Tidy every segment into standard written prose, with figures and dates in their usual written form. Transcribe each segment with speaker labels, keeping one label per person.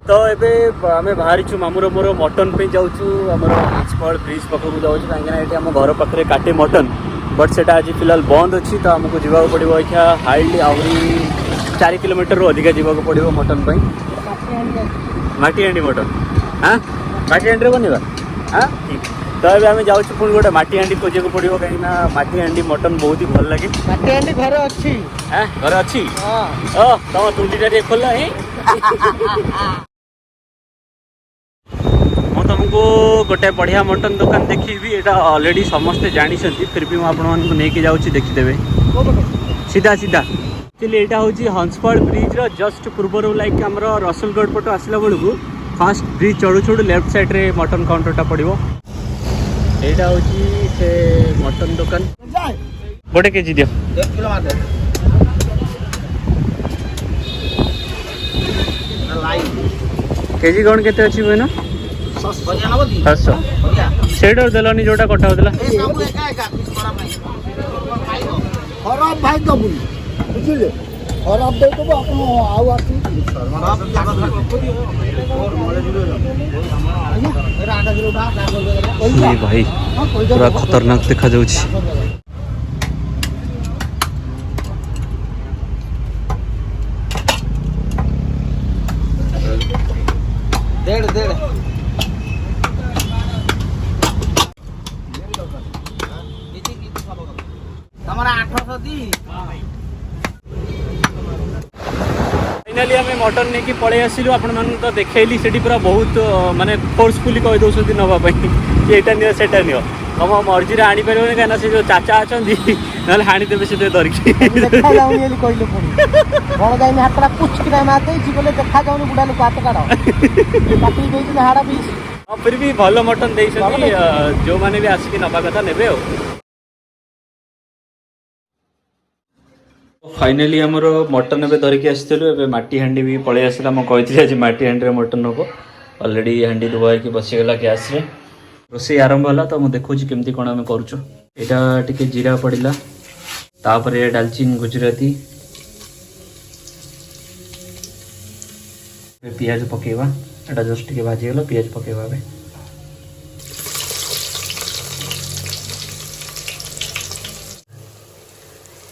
Speaker 1: तो एबे आम बाहरी मामूर मोर मटन पे जाऊँ आम हंसपाड़ ब्रिज पाखक जाऊँ कहीं आम घर पाखे काटे मटन बट से आज फिलहाल बंद अच्छी तो आमको जावाक पड़ो अखा हाइडली आहरी 4 किलोमीटर रू अधिका जावाक पड़ो मटन माटी हांडी मटन हाँ माटी हांडी बनवा हाँ ठीक तो ये आम जाऊँ पुणी गोटे माटी हांडी खोजा पड़ो कहीं माटी हांडी मटन बहुत ही भल लगे
Speaker 2: माटी हांडी घर अच्छी
Speaker 1: घर अच्छी तुम तुंडीटा खोल तुमको गोटे बढ़िया मटन दुकान देखी यहाँ ऑलरेडी समस्ते जानते फिर भी मुझे नहीं जाऊँगी देखीदे सीधा सीधा एक्चुअली यहाँ हूँ हंसपाड़ ब्रिज जस्ट पूर्वर लाइक आम रसलगढ़ पट आसला बेलू फास्ट ब्रिज चढ़ू चढ़ू लेफ्ट साइड रे मटन काउंटरटा पड़ो यहाँ हूँ से मटन दुकान गोटे केजी दियो केजी कौन के अच्छी हुए ना 700 सेटर देलनी जोटा कटा होता
Speaker 2: खराब भाई दबुन बुझिले खराब दे तो आपण आउ आसी
Speaker 1: ये भाई पूरा खतरनाक देखा जाउछि
Speaker 2: डेढ़ हमारा 800 दी
Speaker 1: फाइनाली आम मटन नहीं पलि आसलु आपण तो देखली से पूरा बहुत माने फोर्सफुली कही दौरान नापी कि यहाँ नियो सेटा नियो तुम मर्जी आनी पार कहीं से जो चाचा अच्छा ना हाणी देवे से धरिकी
Speaker 2: देखा जाउनी एली कहले पुनी बड़ गाय में हातरा पुछ कि मार दे जी बोले देखा जाउनी बुढ़ा लोक हाथ काढ काटी देई हाड़ा भी
Speaker 1: फिर भी भल मटन दे जो मैंने भी आसिक नवा कथा नेबे फाइनाली आमर मटन ए धरिकी आसलु ए माटी हांडी भी पलि आसला मुझे आज माटी हांडी मटन हम अलरेडी हांडी धुआई बसीगला गैस रे रोसे आरंभ है तो मुझे देखुची केमती कौन आम करुचु यहाँ टिके जीरा पड़ा तापर डालचीन गुजराती पियाज पकेवा एटा जस्ट टिके भाजीगला पियाज पकेवा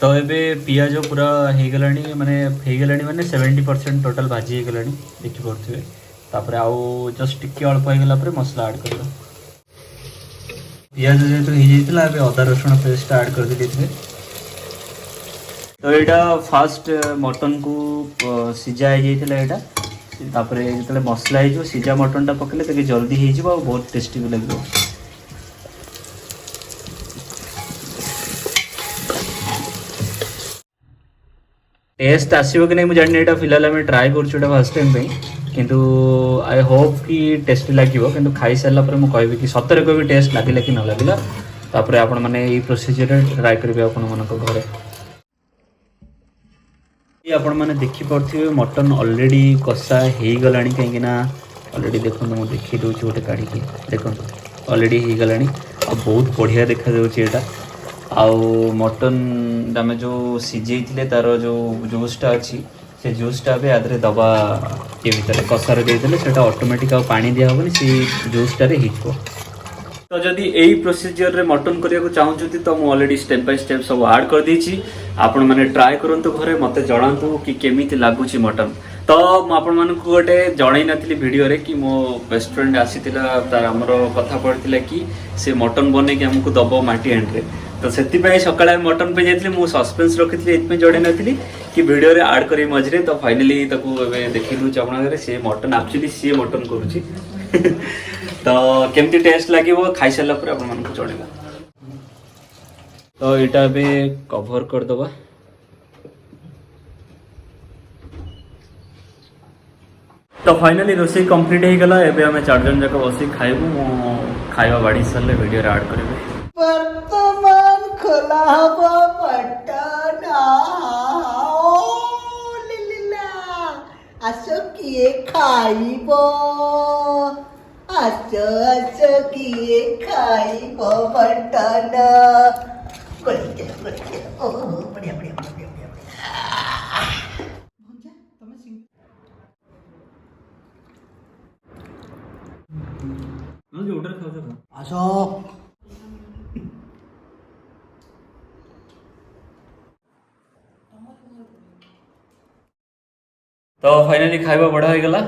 Speaker 1: तो ये पियाज पूरा हो गलानी माने 70% टोटल भाजी हो गलानी देखिपे तापर आउ जस्ट टिके अल्प होगला मसला ऐड कर पियाज जेहेतु हो जाता अदा रसुण पेस्ट ऐड कर देते तो यहाँ फास्ट मटन को सीझा हो जाता तापर जो मसला हो सीझा मटन टा पकड़े जल्दी हो बहुत टेस्टी भी लगे टेस्ट आसो कि नहीं मुझे जानी यहाँ फिलहाल आम ट्राए कर फर्स्ट टाइम किंतु आई होप कि टेस्टी लगे कि खाई सारा मुझे कहि कि सतरे को भी टेस्ट लगे कि न लगे तापर आपण मैंने ये प्रोसीजर ट्राए करेंगे आपण मान घर आपण मैंने देखिपे मटन ऑलरेडी कषा हो गला कहीं ऑलरेडी देखो मुझे देखी दूसरी गोटे काढ़ी देखो ऑलरेडी हो गला बहुत बढ़िया देखा यहाँ आउ मटन आम जो सीझे तार जो जूसटा अच्छी से जूसटा भी आदि दबा ये भितर कषार देदेले से ऑटोमेटिक पानी दिया होनी से जूसटारे हो तो जदि यही प्रोसीजर रे मटन करने को चाहूँगी तो मुझे ऑलरेडी स्टेप बाय स्टेप सब ऐड कर देछि आपण मैंने ट्राए करंतु घरे मते जणांतु कि केमिति लागुछि मटन तो मुझे गोटे जन नी भिडियो रे कि मो बेस्ट फ्रेंड आसीथिला तार हमर कथा पड़थिला कि से मटन बने कि हमको दबो माटी हांडी तो से सकाଳେ मटन पे जाइए मुझे सस्पेंस रखी ये जड़े नी कि भिडियो रे ऐड करी मझे तो फाइनाली देखी दूसरी अपन सी मटन एक्चुअली सी मटन करुच्ची तो केमती टेस्ट लगे खाई सारा पर आपको जणेगा तो यहाँ भी कवर करदे तो फाइनाली रोसे कंप्लीट हो गला एबे हमें 4 जन जाक बस खाइबू खाଇବା बाड़ी सारे वीडियो रे ऐड करेंगे
Speaker 2: वर्तमान खोला हबो मटन लीला आसो किए खाइबो आसो आसो किए खाइबो मटन बढ़िया बढ़िया ओ बढ़िया बढ़िया बढ़िया बढ़िया
Speaker 1: तो फाइनाली खाଇବା बड़ा हो गला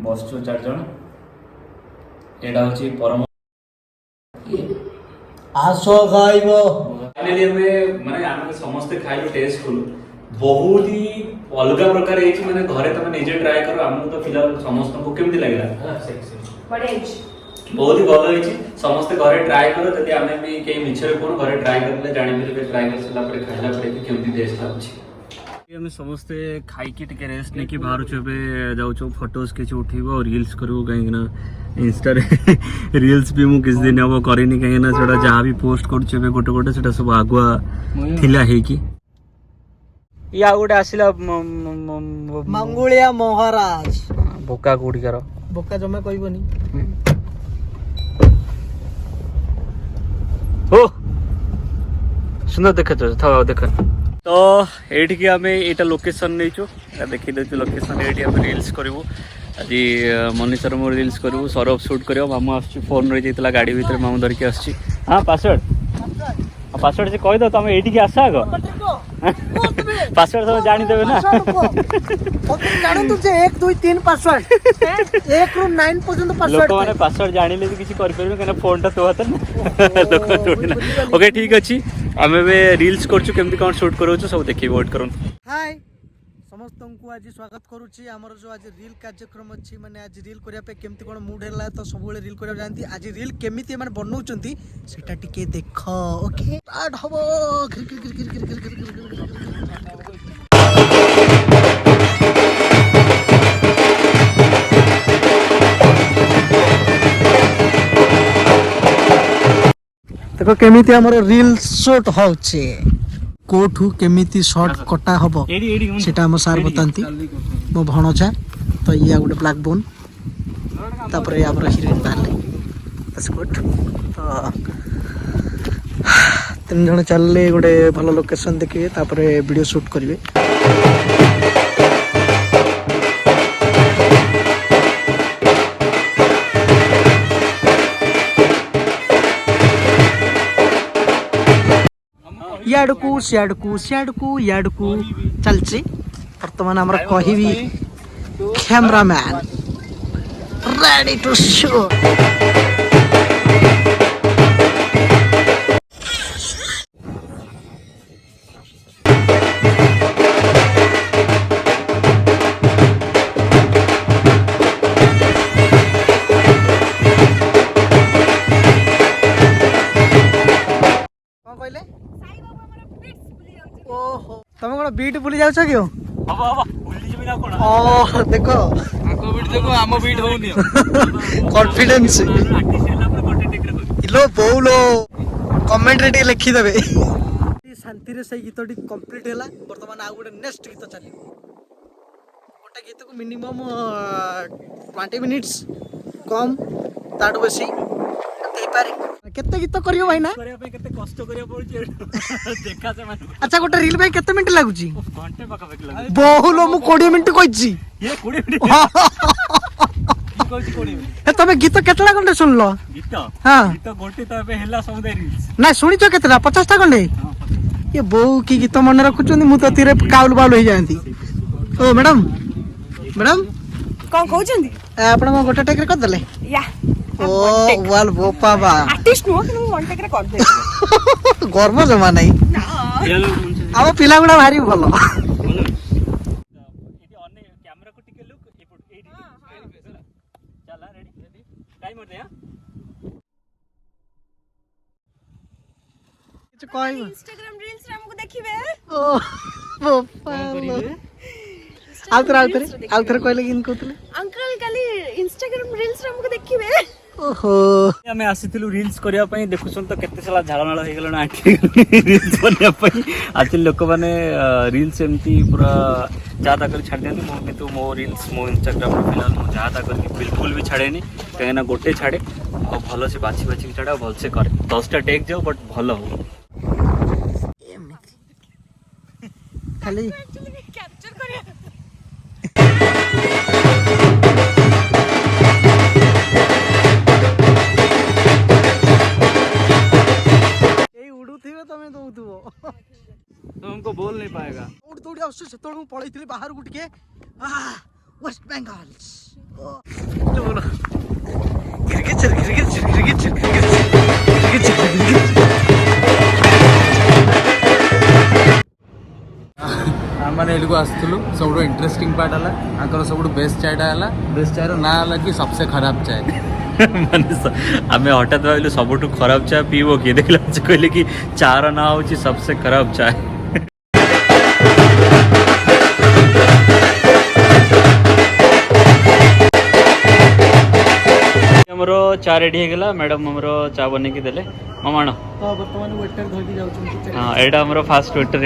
Speaker 1: बसचु 4 जण एडा होची परम
Speaker 2: आसो खाइबो
Speaker 1: फाइनाली हमें माने आमे समस्त खाइलो टेस्ट करू बहुत ही अलग प्रकार है माने घरे तुम निजे ट्राई करो हमको तो फिलहाल समस्त को केमती लागला बहुत ही भल होई समस्त घरे ट्राई करो जदि आमे भी के मिछरे कोन घरे ट्राई करले जानि मिले ट्राई कर सला पर खाइला पर भी केमती टेस्ट लाଗୁଛି ଆମେ ସମସ୍ତେ ଖାଇକି ଟିକେ ରେଷ୍ଟ ନେଇକି ବାହାରୁଛୁ ଏବେ ଯାଉଛୁ ଫଟୋज କିଛି ଉଠେଇବ ଆଉ ରିଲ୍ସ କରିବୁ କାହିଁକିନା ଇନଷ୍ଟାରେ ରିଲ୍ସ ବି ମୁଁ କିଛି ଦିନ ହେବ କରିନି କାହିଁକିନା ସେଟା ଯାହା ବି ପୋଷ୍ଟ କରୁଛୁ ଏବେ ଗୋଟେ ଗୋଟେ ସେଟା ସବୁ ଆଗୁଆ ଥିଲା ହେଇକି ଇଏ ଆଉ ଗୋଟେ ଆସିଲା
Speaker 2: मंगुलिया महाराज
Speaker 1: ବୋକା କୋଉଠିକାର
Speaker 2: बोका जमा कहबनी
Speaker 1: ओ सुंदर देखत था देखन तो एठी की हमें एटा लोकेशन नैचो देखि देछु लोकेशन एठी हम रील्स करबो आज मनीषर मोर रील्स करबो सरफ शूट करबो मामू आछी फोन रे जेतला गाड़ी भीतर मामू धर के आछी हां पासवर्ड से कहि दो तुम एठी की आसा गो पासवर्ड सब जानि देबे ना
Speaker 2: ओके जानो तू जे 1 2 3 पासवर्ड 1 ରୁ 9 पर्यंत पासवर्ड
Speaker 1: लोक माने पासवर्ड जानिले किछि कर परबे कने फोन ता तो हाथ ना लोक थोड़ी ना ओके ठीक अछि हमें बे रील्स करछु केमति कोन शूट करोछु सब देखि वेट करन
Speaker 2: हाय समस्त को आज स्वागत करूची हमर जो आज रील कार्यक्रम अछि माने आज रील करिया पे केमति कोन मूड हैला तो सब बेले रील करिया जानती आज रील केमिति माने बनौचंती सेटा टिके देख ओके स्टार्ट हबो देखो केमिति हमर रील शॉट होचे कोठू केमिति शॉट कटा हबो सेटा हम सार बतांती मो भणोचा तो ये गोटे ब्लैक बोन तापर हमर हीरोइन बाले बस गुड तो 3 जण चलले गोटे भलो लोकेशन देखिए तापर वीडियो शूट करिवे याडकू सियाडकू याडकू चलची वर्तमान हमरा कहिबी कैमरामैन रेडी टू शूट तमे कोन बीट भूली जाउछ कियो
Speaker 1: बाबा भूली जबी ना कोन
Speaker 2: ओ देखो
Speaker 1: आको बीट देखो आमो बीट होउनी
Speaker 2: कॉन्फिडेंस इलो बोलो कमेंट रे लिखि देबे शांति रे सही गीतटी कंप्लीट होला वर्तमान आ गुटे नेक्स्ट गीत चली गोटे गीत को मिनिमम 20 मिनिट्स कम ताडू बेसी देई पारे केते गीत करियो भाई ना
Speaker 1: करिया पे केते कष्ट करिया पड़छ देखा से मानु
Speaker 2: अच्छा गोटे रील भाई केते मिनिट लागुची
Speaker 1: घंटे पका पक लागु
Speaker 2: बहुलो मु 20 मिनिट कइची
Speaker 1: ये 20 मिनिट की कहछि 20 मिनिट
Speaker 2: ए तमे गीत केतला घंटे सुनलो
Speaker 1: गीत
Speaker 2: हां
Speaker 1: गीत गोटे त पे हेला समुदाय रील्स
Speaker 2: ना सुनी छ केतला 50 टा घंटे ये बहु की गीत मन रखुचंदी मु तो तीरे काउल बाउल हो जांती ओ मैडम
Speaker 3: कौन कहउचंदी
Speaker 2: आपण को गोटे टेक रे कर देले
Speaker 3: या
Speaker 2: ओ वाल बोपा बा
Speaker 3: आर्टिस्ट नो कि वन टेक रे कर दे
Speaker 2: गर्व जमा नहीं अब पिला गुडा भारी भलो
Speaker 3: इंस्टाग्राम रील्स रे हमको देखिबे
Speaker 2: ओ बोपा आउथरे कहले कि इनको तले
Speaker 3: अंकल काली इंस्टाग्राम रील्स रे हमको देखिबे
Speaker 2: ओहो
Speaker 1: आमे आसीथिलु रील्स करिया पई देखुछन तो केते साला झाळनाळ हे गेलना आंटी रील्स बनिया पई आछि लोक माने रील्स एमती पूरा ज्यादा कर छाड़ देती मो किंतु मो रील्स मो इंस्टाग्राम रे फिलहाल मो ज्यादा करके बिल्कुल भी छाड़ेनी कहेना गोटे छाड़े और भलो से बाछी बाछी छाड़ा भल से करे 10 टा टेक जाओ बट भलो हो
Speaker 2: खाली
Speaker 3: कैप्चर करिया
Speaker 2: ए उड़ू थिबे तमे दउथबो
Speaker 1: तो हमको बोल नहीं पाएगा
Speaker 2: उड़ ଦୌଡ଼ି ଆସୁଛୁ ସେତେବେଳେ ମୁଁ ପଳେଇଥିଲି ବାହାରକୁ ଟିକେ ୱେଷ୍ଟ ବେଙ୍ଗଲ
Speaker 4: आमने एलू आसलु सब इंटरेस्टिंग पार्ट है सब बेस्ट चायटा है बेस्ट चायर ना है कि सबसे खराब चाय
Speaker 1: ମାନେ ଆମେ ହଠାତ୍ ଭାବିଲୁ ସବୁଠୁ ଖରାପ ଚା ପିଇବ କିଏ ଦେଖିଲା ସେ କହିଲେ କି ଚାର ନାଁ ହେଉଛି ସବସେ ଖରାପ ଚା ଆମର ଚା ରେଡି ହେଇଗଲା ମ୍ୟାଡାମ ଆମର ଚା ବନେଇକି ଦେଲେ ମାମାଣ
Speaker 2: ବର୍ତ୍ତମାନ ୱେଟର ଧରିକି ଯାଉଛନ୍ତି
Speaker 1: ହଁ ଏଇଟା ଆମର ଫାଷ୍ଟ ୱେଟର